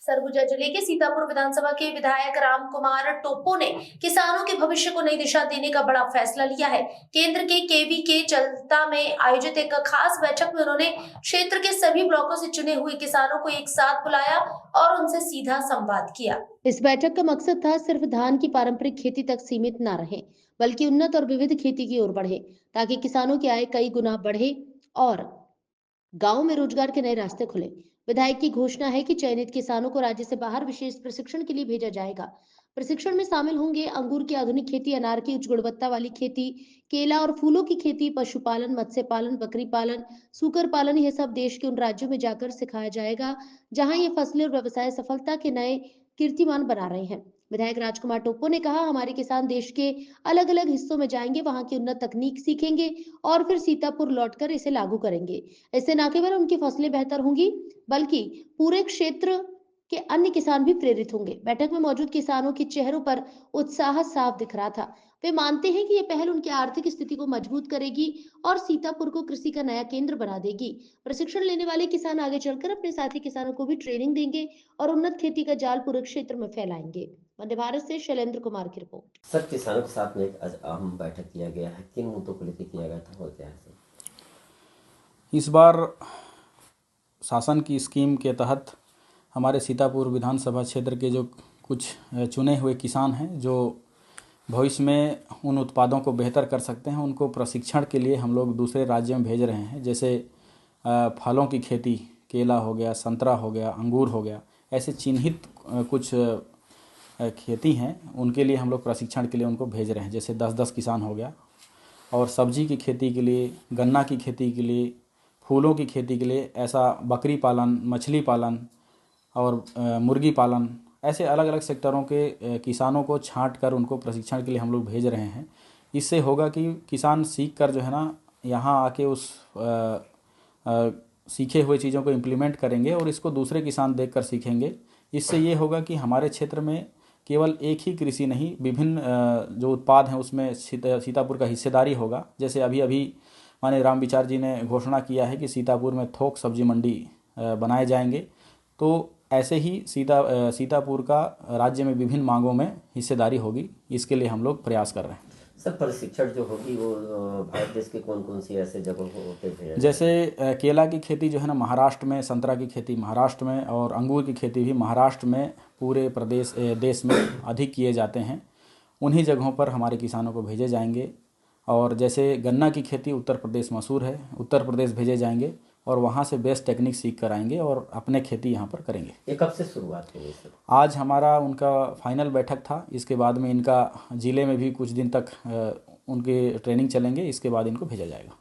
सरगुजा जिले के सीतापुर विधानसभा के विधायक राम कुमार टोप्पो ने किसानों के भविष्य को नई दिशा देने का बड़ा फैसला लिया है। केंद्र के केवी के चलता में आयोजित एक खास बैठक में उन्होंने क्षेत्र के सभी ब्लॉकों से चुने हुए किसानों को एक साथ बुलाया और उनसे सीधा संवाद किया। इस बैठक का मकसद था सिर्फ धान की पारंपरिक खेती तक सीमित न रहे, बल्कि उन्नत और विविध खेती की ओर बढ़े, ताकि किसानों की आय कई गुना बढ़े और गांव में रोजगार के नए रास्ते खुले। विधायक की घोषणा है कि चयनित किसानों को राज्य से बाहर विशेष प्रशिक्षण के लिए भेजा जाएगा। प्रशिक्षण में शामिल होंगे अंगूर की आधुनिक खेती, अनार की उच्च गुणवत्ता वाली खेती, केला और फूलों की खेती, पशुपालन, मत्स्य पालन, बकरी पालन, सूकर पालन। यह सब देश के उन राज्यों में जाकर सिखाया जाएगा जहां ये फसलें और व्यवसाय सफलता के नए कीर्तिमान बना रहे हैं। विधायक राजकुमार टोप्पो ने कहा, हमारे किसान देश के अलग अलग हिस्सों में जाएंगे, वहां की उन्नत तकनीक सीखेंगे और फिर सीतापुर लौटकर इसे लागू करेंगे। इससे न केवल उनकी फसलें बेहतर होंगी, बल्कि पूरे क्षेत्र के अन्य किसान भी प्रेरित होंगे। बैठक में मौजूद किसानों के चेहरों पर उत्साह साफ दिख रहा था। वे मानते हैं कि यह पहल उनकी आर्थिक स्थिति को मजबूत करेगी और सीतापुर को कृषि का नया केंद्र बना देगी। प्रशिक्षण लेने वाले किसान आगे चलकर अपने साथी किसानों को भी ट्रेनिंग देंगे और उन्नत खेती का जाल पूरे क्षेत्र में फैलाएंगे। वंदे भारत से शैलेंद्र कुमार की रिपोर्ट। सर, किसानों के साथ में एक अहम बैठक किया गया है, किन मुद्दों को लेकर किया गया था और क्या है सर? इस बार शासन की स्कीम के तहत हमारे सीतापुर विधानसभा क्षेत्र के जो कुछ चुने हुए किसान हैं जो भविष्य में उन उत्पादों को बेहतर कर सकते हैं, उनको प्रशिक्षण के लिए हम लोग दूसरे राज्यों में भेज रहे हैं। जैसे फलों की खेती, केला हो गया, संतरा हो गया, अंगूर हो गया, ऐसे चिन्हित कुछ खेती हैं, उनके लिए हम लोग प्रशिक्षण के लिए उनको भेज रहे हैं। जैसे 10-10 किसान हो गया। और सब्जी की खेती के लिए, गन्ना की खेती के लिए, फूलों की खेती के लिए, ऐसा बकरी पालन, मछली पालन और मुर्गी पालन, ऐसे अलग अलग सेक्टरों के किसानों को छांट कर उनको प्रशिक्षण के लिए हम लोग भेज रहे हैं। इससे होगा कि किसान सीख कर जो है ना यहाँ आके उस सीखे हुए चीज़ों को इम्प्लीमेंट करेंगे और इसको दूसरे किसान देखकर सीखेंगे। इससे ये होगा कि हमारे क्षेत्र में केवल एक ही कृषि नहीं, विभिन्न जो उत्पाद हैं उसमें सीतापुर का हिस्सेदारी होगा। जैसे अभी माननीय राम विचार जी ने घोषणा किया है कि सीतापुर में थोक सब्जी मंडी बनाए जाएंगे, तो ऐसे ही सीतापुर का राज्य में विभिन्न मांगों में हिस्सेदारी होगी। इसके लिए हम लोग प्रयास कर रहे हैं। सर, प्रशिक्षण जो होगी वो भारत देश के कौन कौन सी ऐसे जगहों पे भेजा? जैसे केला की खेती जो है ना महाराष्ट्र में, संतरा की खेती महाराष्ट्र में और अंगूर की खेती भी महाराष्ट्र में पूरे देश में अधिक किए जाते हैं। उन्हीं जगहों पर हमारे किसानों को भेजे जाएंगे। और जैसे गन्ना की खेती उत्तर प्रदेश मशहूर है, उत्तर प्रदेश भेजे जाएंगे और वहाँ से बेस्ट टेक्निक सीख कर आएंगे और अपने खेती यहाँ पर करेंगे। ये कब से शुरुआत होगी सर? आज हमारा उनका फाइनल बैठक था। इसके बाद में इनका ज़िले में भी कुछ दिन तक उनके ट्रेनिंग चलेंगे। इसके बाद इनको भेजा जाएगा।